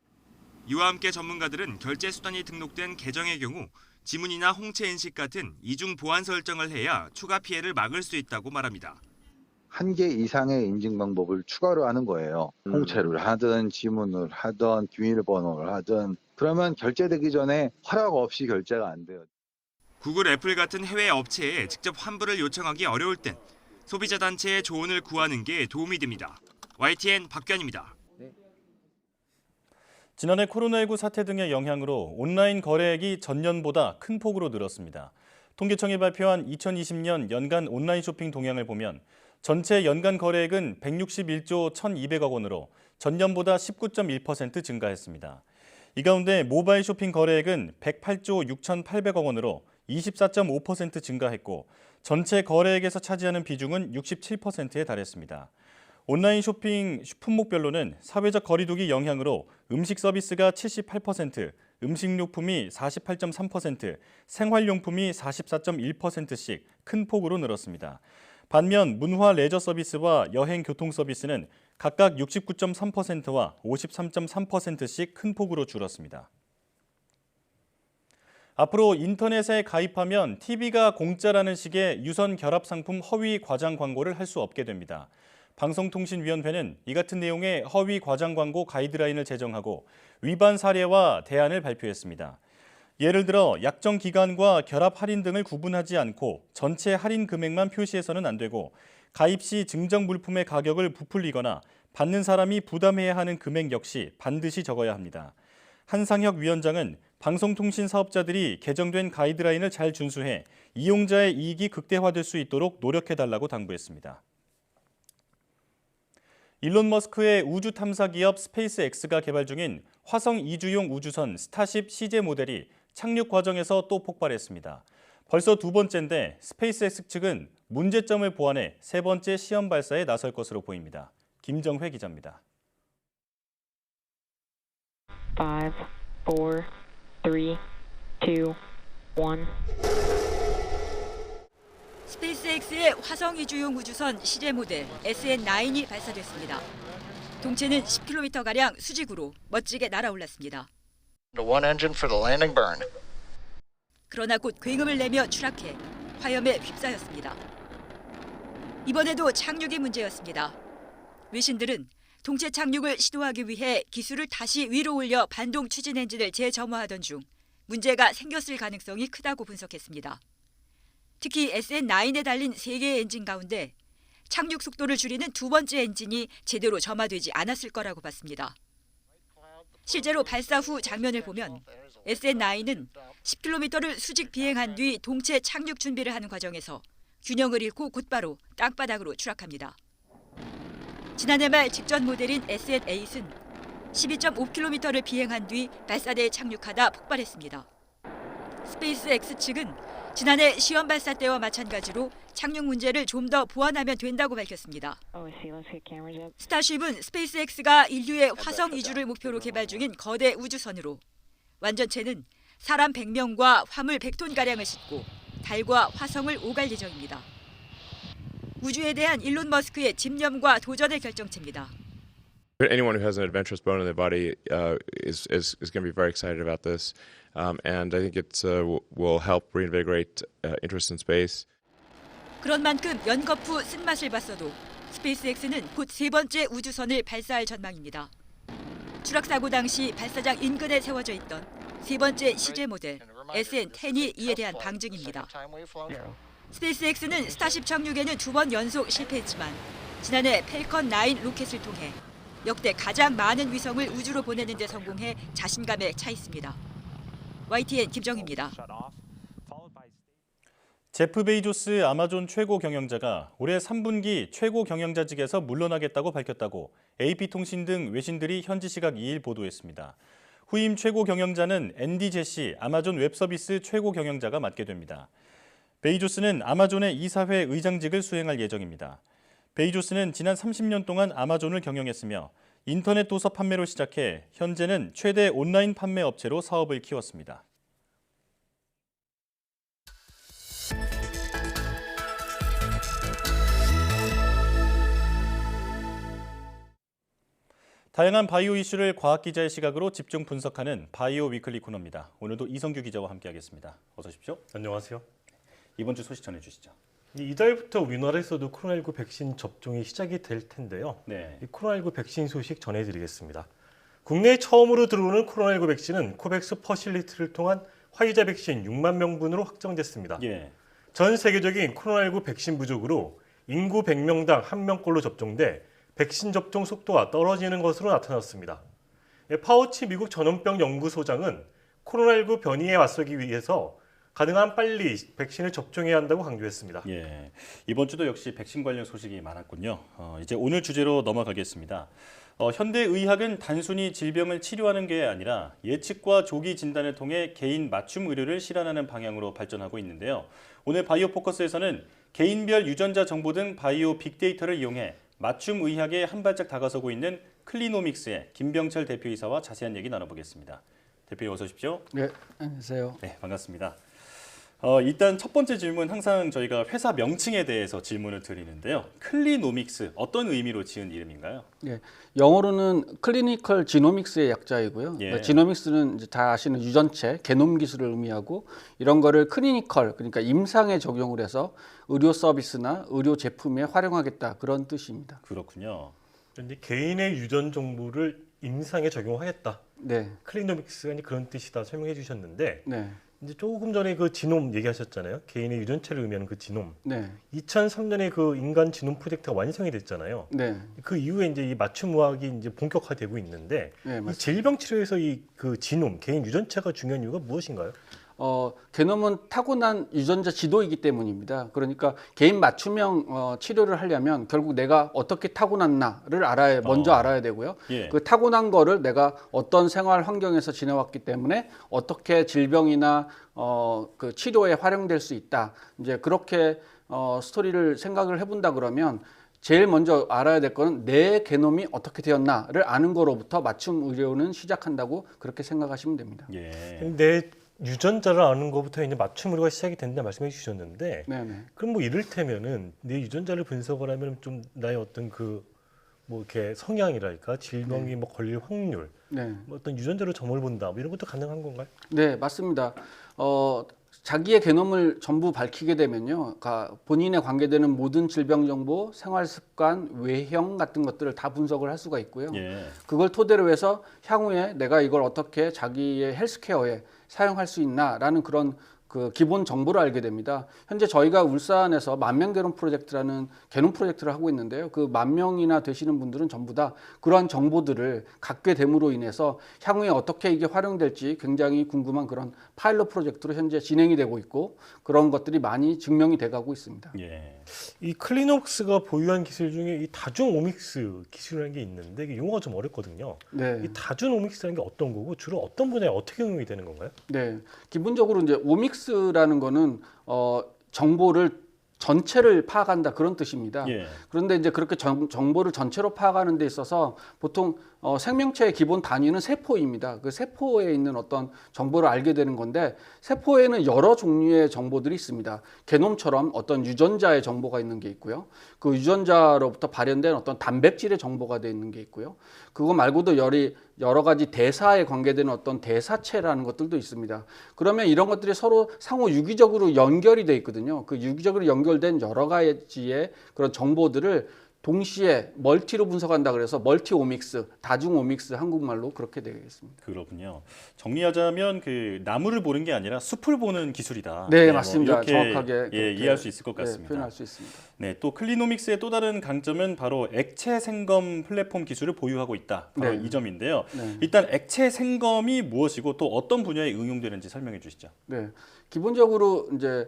이와 함께 전문가들은 결제 수단이 등록된 계정의 경우 지문이나 홍채 인식 같은 이중 보안 설정을 해야 추가 피해를 막을 수 있다고 말합니다. 1개 이상의 인증 방법을 추가로 하는 거예요. 홍채를 하든 지문을 하든 비밀번호를 하든. 그러면 결제되기 전에 허락 없이 결제가 안 돼요. 구글, 애플 같은 해외 업체에 직접 환불을 요청하기 어려울 땐 소비자 단체의 조언을 구하는 게 도움이 됩니다. YTN 박규환입니다. 지난해 코로나19 사태 등의 영향으로 온라인 거래액이 전년보다 큰 폭으로 늘었습니다. 통계청이 발표한 2020년 연간 온라인 쇼핑 동향을 보면 전체 연간 거래액은 161조 1,200억 원으로 전년보다 19.1% 증가했습니다. 이 가운데 모바일 쇼핑 거래액은 108조 6,800억 원으로 24.5% 증가했고 전체 거래액에서 차지하는 비중은 67%에 달했습니다. 온라인 쇼핑 품목별로는 사회적 거리두기 영향으로 음식 서비스가 78%, 음식료품이 48.3%, 생활용품이 44.1%씩 큰 폭으로 늘었습니다. 반면 문화 레저 서비스와 여행 교통 서비스는 각각 69.3%와 53.3%씩 큰 폭으로 줄었습니다. 앞으로 인터넷에 가입하면 TV가 공짜라는 식의 유선 결합 상품 허위 과장 광고를 할 수 없게 됩니다. 방송통신위원회는 이 같은 내용의 허위 과장 광고 가이드라인을 제정하고 위반 사례와 대안을 발표했습니다. 예를 들어 약정 기간과 결합 할인 등을 구분하지 않고 전체 할인 금액만 표시해서는 안 되고 가입 시 증정 물품의 가격을 부풀리거나 받는 사람이 부담해야 하는 금액 역시 반드시 적어야 합니다. 한상혁 위원장은 방송통신 사업자들이 개정된 가이드라인을 잘 준수해 이용자의 이익이 극대화될 수 있도록 노력해달라고 당부했습니다. 일론 머스크의 우주 탐사 기업 스페이스X가 개발 중인 화성 이주용 우주선 스타쉽 CJ 모델이 착륙 과정에서 또 폭발했습니다. 벌써 두 번째인데 스페이스X 측은 문제점을 보완해 세 번째 시험 발사에 나설 것으로 보입니다. 김정회 기자입니다. 5, 4, 3, 2, 1. 스페이스X의 화성 이주용 우주선 CJ 모델 SN9이 발사됐습니다. 동체는 10km가량 수직으로 멋지게 날아올랐습니다. 그러나 곧 굉음을 내며 추락해 화염에 휩싸였습니다. 이번에도 착륙이 문제였습니다. 외신들은 동체 착륙을 시도하기 위해 기술을 다시 위로 올려 반동 추진 엔진을 재점화하던 중 문제가 생겼을 가능성이 크다고 분석했습니다. 특히 SN9에 달린 3개의 엔진 가운데 착륙 속도를 줄이는 두 번째 엔진이 제대로 점화되지 않았을 거라고 봤습니다. 실제로 발사 후 장면을 보면 SN9은 10km를 수직 비행한 뒤 동체 착륙 준비를 하는 과정에서 균형을 잃고 곧바로 땅바닥으로 추락합니다. 지난해 말 직전 모델인 SN8은 12.5km를 비행한 뒤 발사대에 착륙하다 폭발했습니다. 스페이스X 측은 지난해 시험 발사 때와 마찬가지로 착륙 문제를 좀 더 보완하면 된다고 밝혔습니다. 스타쉽은 스페이스X가 인류의 화성 이주를 목표로 개발 중인 거대 우주선으로 완전체는 사람 100명과 화물 100톤가량을 싣고 달과 화성을 오갈 예정입니다. 우주에 대한 일론 머스크의 집념과 도전의 결정체입니다. Anyone who has an adventurous bone in their body is going to be very excited about this, and I think it will help reinvigorate interest in space. 그런 만큼 연거푸 쓴맛을 봤어도 스페이스X는 곧 세 번째 우주선을 발사할 전망입니다. 추락 사고 당시 발사장 인근에 세워져 있던 세 번째 시제 모델 SN10이 이에 대한 방증입니다. 스페이스X는 스타쉽 착륙에는 2번 연속 실패했지만 지난해 펠컨 9 로켓을 통해 역대 가장 많은 위성을 우주로 보내는 데 성공해 자신감에 차 있습니다. YTN 김정희입니다. 제프 베이조스 아마존 최고 경영자가 올해 3분기 최고 경영자직에서 물러나겠다고 밝혔다고 AP통신 등 외신들이 현지 시각 2일 보도했습니다. 후임 최고 경영자는 앤디 제시 아마존 웹서비스 최고 경영자가 맡게 됩니다. 베이조스는 아마존의 이사회 의장직을 수행할 예정입니다. 베이조스는 지난 30년 동안 아마존을 경영했으며 인터넷 도서 판매로 시작해 현재는 최대 온라인 판매 업체로 사업을 키웠습니다. 다양한 바이오 이슈를 과학 기자의 시각으로 집중 분석하는 바이오 위클리 코너입니다. 오늘도 이성규 기자와 함께하겠습니다. 어서 오십시오. 안녕하세요. 이번 주 소식 전해주시죠. 이달부터 우리나라에서도 코로나19 백신 접종이 시작이 될 텐데요. 네. 이 코로나19 백신 소식 전해드리겠습니다. 국내에 처음으로 들어오는 코로나19 백신은 코백스 퍼실리티를 통한 화이자 백신 6만 명분으로 확정됐습니다. 예. 전 세계적인 코로나19 백신 부족으로 인구 100명당 1명꼴로 접종돼 백신 접종 속도가 떨어지는 것으로 나타났습니다. 파우치 미국 전염병 연구소장은 코로나19 변이에 맞서기 위해서 가능한 빨리 백신을 접종해야 한다고 강조했습니다. 예, 이번 주도 역시 백신 관련 소식이 많았군요. 이제 오늘 주제로 넘어가겠습니다. 현대의학은 단순히 질병을 치료하는 게 아니라 예측과 조기 진단을 통해 개인 맞춤 의료를 실현하는 방향으로 발전하고 있는데요. 오늘 바이오 포커스에서는 개인별 유전자 정보 등 바이오 빅데이터를 이용해 맞춤 의학에 한 발짝 다가서고 있는 클리노믹스의 김병철 대표이사와 자세한 얘기 나눠보겠습니다. 대표님 어서 오십시오. 네, 안녕하세요. 네, 반갑습니다. 일단 첫 번째 질문 항상 저희가 회사 명칭에 대해서 질문을 드리는데요. 클리노믹스 어떤 의미로 지은 이름인가요? 네, 영어로는 클리니컬 지노믹스의 약자이고요. 예. 그러니까 지노믹스는 이제 다 아시는 유전체, 게놈 기술을 의미하고 이런 거를 클리니컬 그러니까 임상에 적용을 해서 의료 서비스나 의료 제품에 활용하겠다 그런 뜻입니다. 그렇군요. 그런데 개인의 유전 정보를 임상에 적용하겠다. 네. 클리노믹스가 그런 뜻이다 설명해 주셨는데 네. 이제 조금 전에 그 지놈 얘기하셨잖아요. 개인의 유전체를 의미하는 그 지놈. 네. 2003년에 그 인간 지놈 프로젝트가 완성이 됐잖아요. 네. 그 이후에 이제 이 맞춤 의학이 이제 본격화되고 있는데 네, 이 질병 치료에서 이 그 지놈 개인 유전체가 중요한 이유가 무엇인가요? 게놈은 타고난 유전자 지도이기 때문입니다. 그러니까 개인 맞춤형 치료를 하려면 결국 내가 어떻게 타고났나를 먼저 알아야 되고요. 예. 그 타고난 거를 내가 어떤 생활 환경에서 지내왔기 때문에 어떻게 질병이나 그 치료에 활용될 수 있다. 이제 그렇게 스토리를 생각을 해본다 그러면 제일 먼저 알아야 될 거는 내 게놈이 어떻게 되었나를 아는 거로부터 맞춤 의료는 시작한다고 그렇게 생각하시면 됩니다. 예. 내 유전자를 아는 것부터 이제 맞춤 의료가 시작이 된다 말씀해 주셨는데, 네네. 그럼 뭐 이를테면은 내 유전자를 분석을 하면 좀 나의 어떤 뭐 이렇게 성향이랄까 질병이 네. 뭐 걸릴 확률, 네. 뭐 어떤 유전자로 점을 본다, 뭐 이런 것도 가능한 건가요? 네, 맞습니다. 자기의 게놈을 전부 밝히게 되면요, 본인에 관계되는 모든 질병 정보, 생활 습관, 외형 같은 것들을 다 분석을 할 수가 있고요. 예. 그걸 토대로 해서 향후에 내가 이걸 어떻게 자기의 헬스케어에 사용할 수 있나라는 그런 그 기본 정보를 알게 됩니다. 현재 저희가 울산에서 만명 게놈 프로젝트라는 게놈 프로젝트를 하고 있는데요. 그 10,000명이나 되시는 분들은 전부 다 그러한 정보들을 갖게 됨으로 인해서 향후에 어떻게 이게 활용될지 굉장히 궁금한 그런 파일럿 프로젝트로 현재 진행이 되고 있고 그런 것들이 많이 증명이 돼가고 있습니다. 예. 이 클리녹스가 보유한 기술 중에 이 다중 오믹스 기술이라는 게 있는데 이게 용어가 좀 어렵거든요. 네. 이 다중 오믹스라는 게 어떤 거고 주로 어떤 분야에 어떻게 응용이 되는 건가요? 네, 기본적으로 이제 오믹스 지노믹스라는 거는 정보를 전체를 파악한다 그런 뜻입니다. 예. 그런데 이제 그렇게 정보를 전체로 파악하는 데 있어서 보통 생명체의 기본 단위는 세포입니다. 그 세포에 있는 어떤 정보를 알게 되는 건데 세포에는 여러 종류의 정보들이 있습니다. 게놈처럼 어떤 유전자의 정보가 있는 게 있고요. 그 유전자로부터 발현된 어떤 단백질의 정보가 되어 있는 게 있고요. 그거 말고도 여러 가지 대사에 관계되는 어떤 대사체라는 것들도 있습니다. 그러면 이런 것들이 서로 상호 유기적으로 연결이 되어 있거든요. 그 유기적으로 연결된 여러 가지의 그런 정보들을 동시에 멀티로 분석한다 그래서 멀티오믹스, 다중오믹스 한국말로 그렇게 되겠습니다. 그렇군요. 정리하자면 그 나무를 보는 게 아니라 숲을 보는 기술이다. 네, 맞습니다. 이렇게 정확하게 이해할 수 있을 것 같습니다. 표현할 수 있습니다. 네, 또 클리노믹스의 또 다른 강점은 바로 액체 생검 플랫폼 기술을 보유하고 있다. 바로 네. 이 점인데요. 네. 일단 액체 생검이 무엇이고 또 어떤 분야에 응용되는지 설명해 주시죠. 네, 기본적으로 이제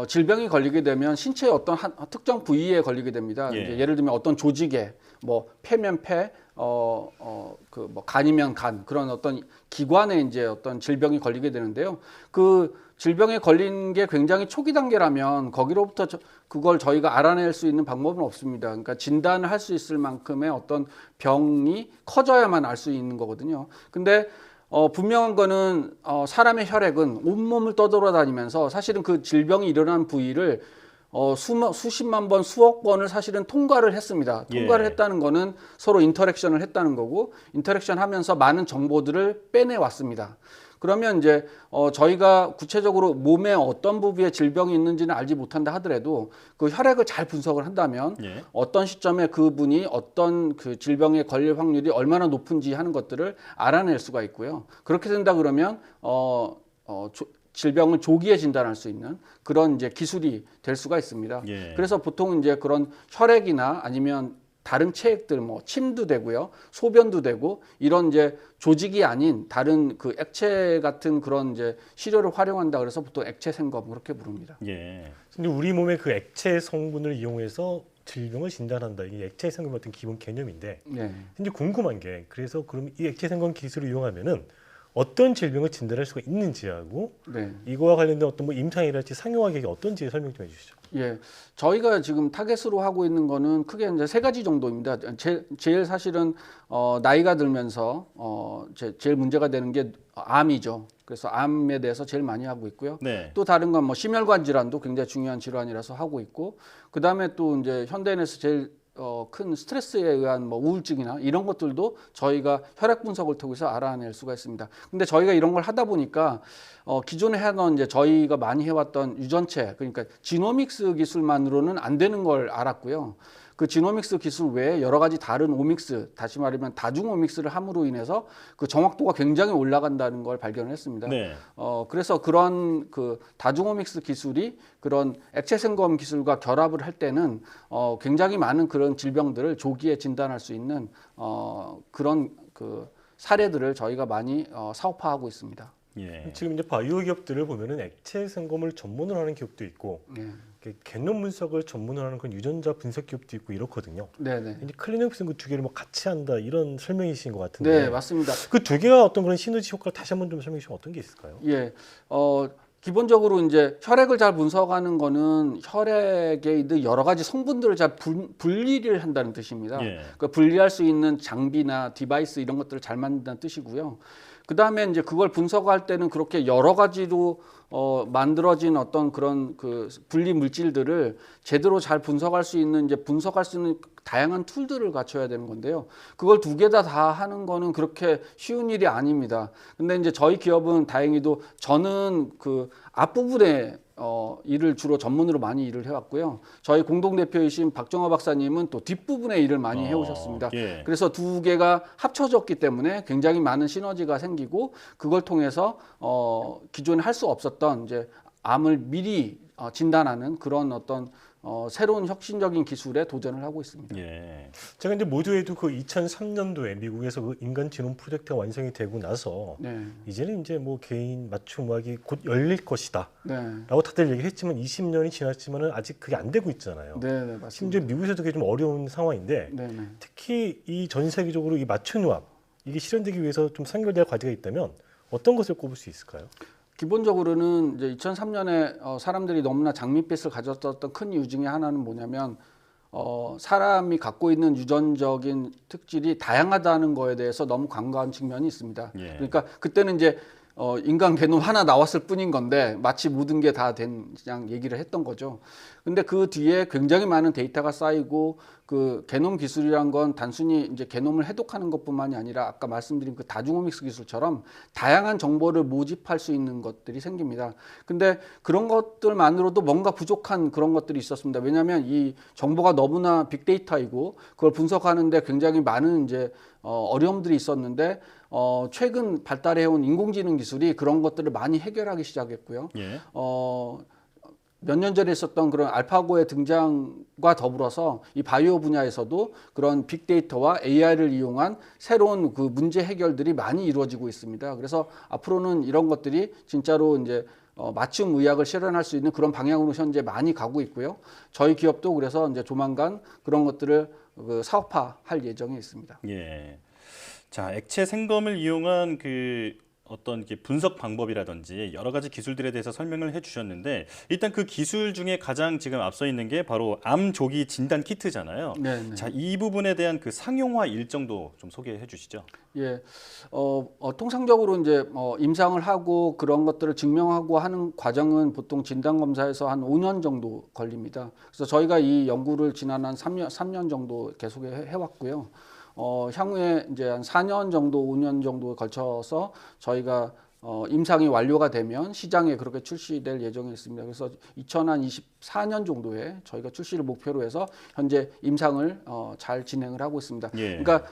질병이 걸리게 되면 신체의 어떤 특정 부위에 걸리게 됩니다. 예. 이제 예를 들면 어떤 조직에, 뭐 폐면 폐, 그 뭐 간이면 간 그런 어떤 기관에 이제 어떤 질병이 걸리게 되는데요. 그 질병에 걸린 게 굉장히 초기 단계라면 거기로부터 그걸 저희가 알아낼 수 있는 방법은 없습니다. 그러니까 진단을 할 수 있을 만큼의 어떤 병이 커져야만 알 수 있는 거거든요. 근데 분명한 거는 사람의 혈액은 온몸을 떠돌아다니면서 사실은 그 질병이 일어난 부위를 수십만 번, 수억 번을 사실은 통과를 했습니다. 통과를 예. 했다는 거는 서로 인터랙션을 했다는 거고 인터랙션 하면서 많은 정보들을 빼내 왔습니다. 그러면 이제 저희가 구체적으로 몸에 어떤 부위에 질병이 있는지는 알지 못한다 하더라도 그 혈액을 잘 분석을 한다면 예. 어떤 시점에 그분이 어떤 그 질병에 걸릴 확률이 얼마나 높은지 하는 것들을 알아낼 수가 있고요. 그렇게 된다 그러면 질병을 조기에 진단할 수 있는 그런 이제 기술이 될 수가 있습니다. 예. 그래서 보통 이제 그런 혈액이나 아니면 다른 체액들, 뭐 침도 되고요, 소변도 되고 이런 이제 조직이 아닌 다른 그 액체 같은 그런 이제 시료를 활용한다 그래서 보통 액체 생검 그렇게 부릅니다. 예. 근데 우리 몸의 그 액체 성분을 이용해서 질병을 진단한다. 이게 액체 생검 같은 기본 개념인데. 네. 근데 궁금한 게 그래서 그럼 이 액체 생검 기술을 이용하면은 어떤 질병을 진단할 수가 있는지하고 네. 이거와 관련된 어떤 뭐 임상이랄지 상용화계획이 어떤지 설명 좀 해주시죠. 예, 저희가 지금 타겟으로 하고 있는 거는 크게 이제 세 가지 정도입니다. 제일 사실은 나이가 들면서 제일 문제가 되는 게 암이죠. 그래서 암에 대해서 제일 많이 하고 있고요. 네. 또 다른 건 뭐 심혈관 질환도 굉장히 중요한 질환이라서 하고 있고, 그 다음에 또 이제 현대인에서 제일 큰 스트레스에 의한 뭐 우울증이나 이런 것들도 저희가 혈액 분석을 통해서 알아낼 수가 있습니다. 근데 저희가 이런 걸 하다 보니까 기존에 하던 이제 저희가 많이 해왔던 유전체, 그러니까 지노믹스 기술만으로는 안 되는 걸 알았고요. 그 지노믹스 기술 외에 여러 가지 다른 오믹스, 다시 말하면 다중 오믹스를 함으로 인해서 그 정확도가 굉장히 올라간다는 걸 발견했습니다. 네. 그래서 그런 그 다중 오믹스 기술이 그런 액체 생검 기술과 결합을 할 때는 굉장히 많은 그런 질병들을 조기에 진단할 수 있는 그런 그 사례들을 저희가 많이 사업화하고 있습니다. 예. 지금 이제 바이오 기업들을 보면은 액체 생검을 전문으로 하는 기업도 있고, 게놈 분석을 전문으로 하는 그런 유전자 분석 기업도 있고 이렇거든요. 네네. 이제 클리노믹스 그 두 개를 뭐 같이 한다 이런 설명이신 것 같은데. 네, 맞습니다. 그 두 개가 어떤 그런 시너지 효과를 다시 한번 좀 설명해 주시면 어떤 게 있을까요? 예, 기본적으로 이제 혈액을 잘 분석하는 거는 혈액에 있는 여러 가지 성분들을 잘 분리를 한다는 뜻입니다. 예. 그러니까 분리할 수 있는 장비나 디바이스 이런 것들을 잘 만든다는 뜻이고요. 그 다음에 이제 그걸 분석할 때는 그렇게 여러 가지로 만들어진 어떤 그런 그 분리 물질들을 제대로 잘 분석할 수 있는 이제 분석할 수 있는 다양한 툴들을 갖춰야 되는 건데요. 그걸 두 개 다 하는 거는 그렇게 쉬운 일이 아닙니다. 근데 이제 저희 기업은 다행히도 저는 그 앞부분에 일을 주로 전문으로 많이 일을 해왔고요. 저희 공동대표이신 박정화 박사님은 또 뒷부분에 일을 많이 해오셨습니다. 예. 그래서 두 개가 합쳐졌기 때문에 굉장히 많은 시너지가 생기고 그걸 통해서 기존에 할 수 없었던 이제 암을 미리 진단하는 그런 어떤 새로운 혁신적인 기술에 도전을 하고 있습니다. 예. 제가 이제 모두에도 그 2003년도에 미국에서 그 인간 지놈 프로젝트가 완성이 되고 나서 네. 이제는 이제 뭐 개인 맞춤학이 곧 열릴 것이다. 네. 라고 다들 얘기를 했지만 20년이 지났지만은 아직 그게 안 되고 있잖아요. 네, 네, 맞습니다. 심지어 미국에서도 그게 좀 어려운 상황인데 네, 네. 특히 이 전 세계적으로 이 맞춤학 이게 실현되기 위해서 좀 선결될 과제가 있다면 어떤 것을 꼽을 수 있을까요? 기본적으로는 이제 2003년에 사람들이 너무나 장밋빛을 가졌었던 큰 이유 중에 하나는 뭐냐면 사람이 갖고 있는 유전적인 특질이 다양하다는 거에 대해서 너무 간과한 측면이 있습니다. 예. 그러니까 그때는 이제 인간 게놈 하나 나왔을 뿐인 건데 마치 모든 게 다 된 그냥 얘기를 했던 거죠. 근데 그 뒤에 굉장히 많은 데이터가 쌓이고 그 게놈 기술이란 건 단순히 이제 게놈을 해독하는 것뿐만이 아니라 아까 말씀드린 그 다중오믹스 기술처럼 다양한 정보를 모집할 수 있는 것들이 생깁니다. 근데 그런 것들만으로도 뭔가 부족한 그런 것들이 있었습니다. 왜냐하면 이 정보가 너무나 빅데이터이고 그걸 분석하는데 굉장히 많은 이제 어려움들이 있었는데 최근 발달해온 인공지능 기술이 그런 것들을 많이 해결하기 시작했고요. 예. 몇 년 전에 있었던 그런 알파고의 등장과 더불어서 이 바이오 분야에서도 그런 빅데이터와 AI를 이용한 새로운 그 문제 해결들이 많이 이루어지고 있습니다. 그래서 앞으로는 이런 것들이 진짜로 이제 맞춤 의학을 실현할 수 있는 그런 방향으로 현재 많이 가고 있고요. 저희 기업도 그래서 이제 조만간 그런 것들을 사업화할 예정에 있습니다. 예. 자, 액체 생검을 이용한 그 어떤 분석 방법이라든지 여러 가지 기술들에 대해서 설명을 해주셨는데 일단 그 기술 중에 가장 지금 앞서 있는 게 바로 암 조기 진단 키트잖아요. 네. 자, 이 부분에 대한 그 상용화 일정도 좀 소개해 주시죠. 예, 통상적으로 이제 임상을 하고 그런 것들을 증명하고 하는 과정은 보통 진단 검사에서 한 5년 정도 걸립니다. 그래서 저희가 이 연구를 지난 한 3년 정도 계속 해왔고요. 향후에 이제 한 4년 정도, 5년 정도에 걸쳐서 저희가 임상이 완료가 되면 시장에 그렇게 출시될 예정이 있습니다. 그래서 2024년 정도에 저희가 출시를 목표로 해서 현재 임상을 잘 진행을 하고 있습니다. 예. 그러니까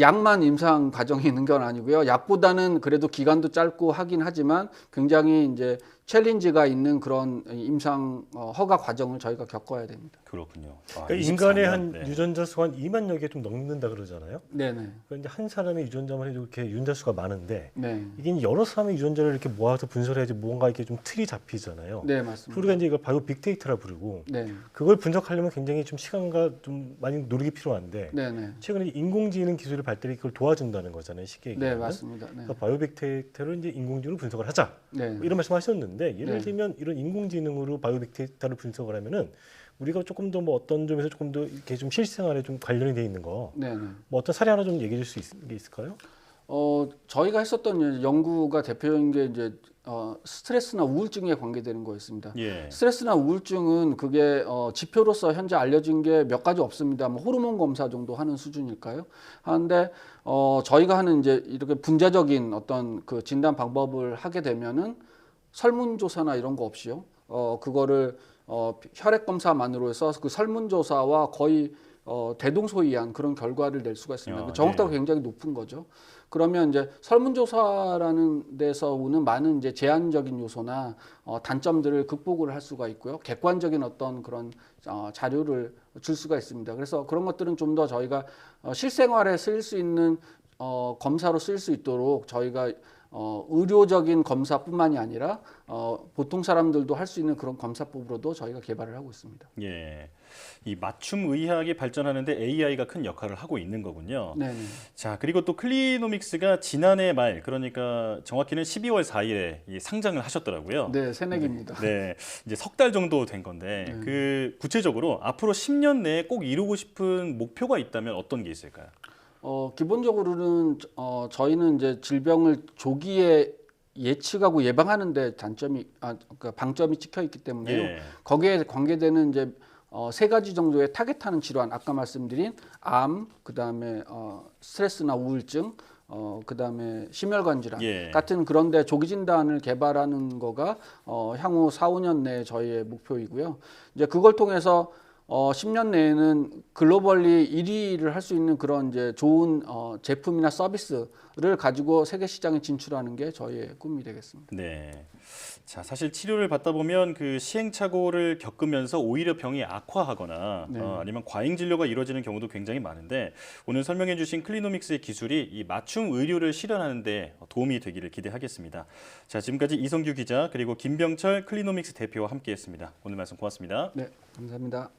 약만 임상 과정이 있는 건 아니고요. 약보다는 그래도 기간도 짧고 하긴 하지만 굉장히 이제 챌린지가 있는 그런 임상 허가 과정을 저희가 겪어야 됩니다. 그렇군요. 그러니까 인간의 한 유전자 수가 한 2만여 개 좀 넘는다 그러잖아요. 네네. 그런데 한 사람의 유전자만 해도 이렇게 유전자 수가 많은데 네. 이게 여러 사람의 유전자를 이렇게 모아서 분석해야지 뭔가 이렇게 좀 틀이 잡히잖아요. 네, 맞습니다. 우리가 이제 이걸 바이오 빅데이터라 부르고 네. 그걸 분석하려면 굉장히 좀 시간과 좀 많이 노력이 필요한데 네네. 최근에 인공지능 기술의 발달이 그걸 도와준다는 거잖아요. 쉽게 얘기하면. 네, 맞습니다. 네. 그러니까 바이오 빅데이터를 이제 인공지능으로 분석을 하자. 네. 뭐 이런 말씀하셨는데 예를 네. 들면 이런 인공지능으로 바이오 빅데이터를 분석을 하면은 우리가 조금 더 뭐 어떤 점에서 조금 더 이렇게 좀 실생활에 좀 관련이 돼 있는 거, 네네. 뭐 어떤 사례 하나 좀 얘기해 줄 수 있을까요? 저희가 했었던 연구가 대표적인 게 이제 스트레스나 우울증에 관계되는 거였습니다. 예. 스트레스나 우울증은 그게 지표로서 현재 알려진 게 몇 가지 없습니다. 뭐 호르몬 검사 정도 하는 수준일까요? 하는데 저희가 하는 이제 이렇게 분자적인 어떤 그 진단 방법을 하게 되면은 설문조사나 이런 거 없이요. 그거를 혈액 검사만으로 해서 그 설문조사와 거의 대동소이한 그런 결과를 낼 수가 있습니다. 정확도가 굉장히 높은 거죠. 그러면 이제 설문조사라는 데서 오는 많은 이제 제한적인 요소나 단점들을 극복을 할 수가 있고요. 객관적인 어떤 그런 자료를 줄 수가 있습니다. 그래서 그런 것들은 좀 더 저희가 실생활에 쓰일 수 있는 검사로 쓰일 수 있도록 저희가 의료적인 검사뿐만이 아니라 보통 사람들도 할 수 있는 그런 검사법으로도 저희가 개발을 하고 있습니다. 예, 이 맞춤 의학이 발전하는데 AI가 큰 역할을 하고 있는 거군요. 네. 자, 그리고 또 클리노믹스가 지난해 말, 그러니까 정확히는 12월 4일에 상장을 하셨더라고요. 네, 새내기입니다. 네, 이제 석 달 정도 된 건데 그 구체적으로 앞으로 10년 내에 꼭 이루고 싶은 목표가 있다면 어떤 게 있을까요? 기본적으로는 저희는 이제 질병을 조기에 예측하고 예방하는 데 그러니까 방점이 찍혀 있기 때문에요. 예. 거기에 관계되는 이제 세 가지 정도의 타겟하는 질환, 아까 말씀드린 암, 그다음에 스트레스나 우울증, 그다음에 심혈관 질환 같은 그런데 조기 진단을 개발하는 거가 향후 4, 5년 내에 저희의 목표이고요. 이제 그걸 통해서 10년 내에는 글로벌리 1위를 할 수 있는 그런 이제 좋은 제품이나 서비스를 가지고 세계 시장에 진출하는 게 저희의 꿈이 되겠습니다. 네. 자, 사실 치료를 받다 보면 그 시행착오를 겪으면서 오히려 병이 악화하거나 아니면 과잉 진료가 이루어지는 경우도 굉장히 많은데 오늘 설명해 주신 클리노믹스의 기술이 이 맞춤 의료를 실현하는 데 도움이 되기를 기대하겠습니다. 자, 지금까지 이성규 기자 그리고 김병철 클리노믹스 대표와 함께했습니다. 오늘 말씀 고맙습니다. 네, 감사합니다.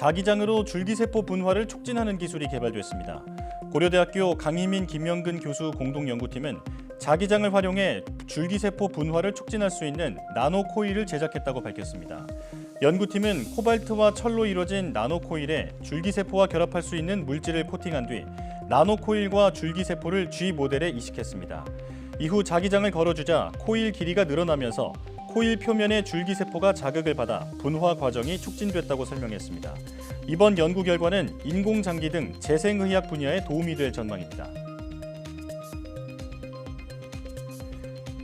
자기장으로 줄기세포 분화를 촉진하는 기술이 개발됐습니다. 고려대학교 강희민, 김영근 교수 공동연구팀은 자기장을 활용해 줄기세포 분화를 촉진할 수 있는 나노코일을 제작했다고 밝혔습니다. 연구팀은 코발트와 철로 이루어진 나노코일에 줄기세포와 결합할 수 있는 물질을 코팅한 뒤 나노코일과 줄기세포를 G 모델에 이식했습니다. 이후 자기장을 걸어주자 코일 길이가 늘어나면서 코일 표면의 줄기세포가 자극을 받아 분화 과정이 촉진됐다고 설명했습니다. 이번 연구 결과는 인공장기 등 재생의학 분야에 도움이 될 전망입니다.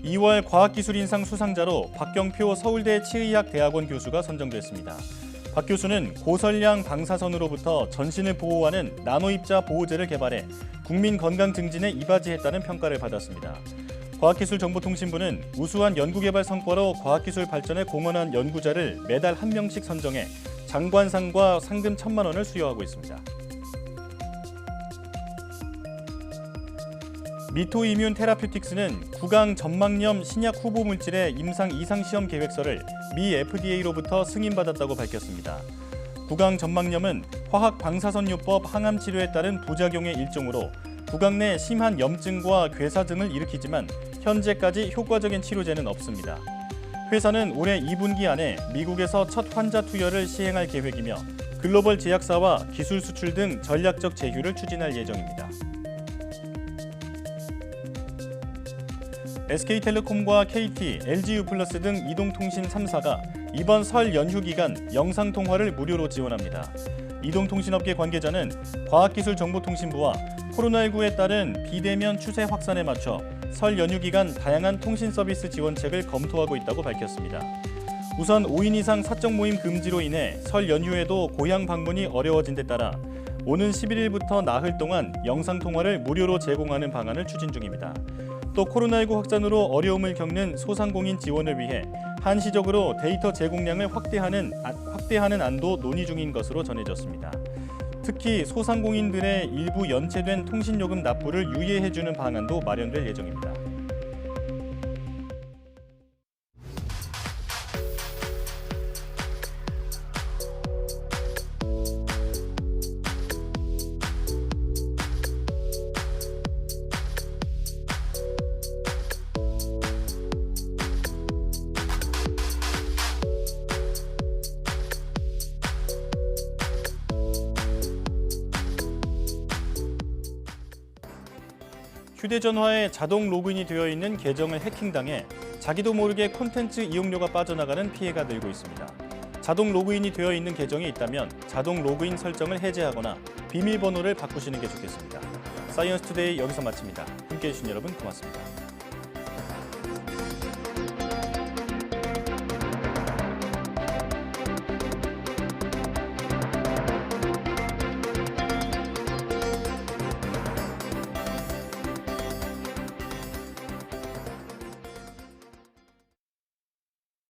2월 과학기술인상 수상자로 박경표 서울대 치의학대학원 교수가 선정됐습니다. 박 교수는 고설량 방사선으로부터 전신을 보호하는 나노입자 보호제를 개발해 국민 건강 증진에 이바지했다는 평가를 받았습니다. 과학기술정보통신부는 우수한 연구개발 성과로 과학기술 발전에 공헌한 연구자를 매달 1명씩 선정해 장관상과 상금 1,000만 원을 수여하고 있습니다. 미토이뮨 테라퓨틱스는 구강 점막염 신약 후보 물질의 임상 이상 시험 계획서를 미 FDA로부터 승인받았다고 밝혔습니다. 구강 점막염은 화학 방사선요법 항암 치료에 따른 부작용의 일종으로 구강 내 심한 염증과 괴사 등을 일으키지만 현재까지 효과적인 치료제는 없습니다. 회사는 올해 2분기 안에 미국에서 첫 환자 투여를 시행할 계획이며 글로벌 제약사와 기술 수출 등 전략적 제휴를 추진할 예정입니다. SK텔레콤과 KT, LG유플러스 등 이동통신 3사가 이번 설 연휴 기간 영상통화를 무료로 지원합니다. 이동통신업계 관계자는 과학기술정보통신부와 코로나19에 따른 비대면 추세 확산에 맞춰 설 연휴 기간 다양한 통신 서비스 지원책을 검토하고 있다고 밝혔습니다. 우선 5인 이상 사적 모임 금지로 인해 설 연휴에도 고향 방문이 어려워진 데 따라 오는 11일부터 나흘 동안 영상통화를 무료로 제공하는 방안을 추진 중입니다. 또 코로나19 확산으로 어려움을 겪는 소상공인 지원을 위해 한시적으로 데이터 제공량을 확대하는 안도 논의 중인 것으로 전해졌습니다. 특히 소상공인들의 일부 연체된 통신요금 납부를 유예해주는 방안도 마련될 예정입니다. 휴대전화에 자동 로그인이 되어 있는 계정을 해킹당해 자기도 모르게 콘텐츠 이용료가 빠져나가는 피해가 늘고 있습니다. 자동 로그인이 되어 있는 계정이 있다면 자동 로그인 설정을 해제하거나 비밀번호를 바꾸시는 게 좋겠습니다. 사이언스 투데이 여기서 마칩니다. 함께해 주신 여러분 고맙습니다.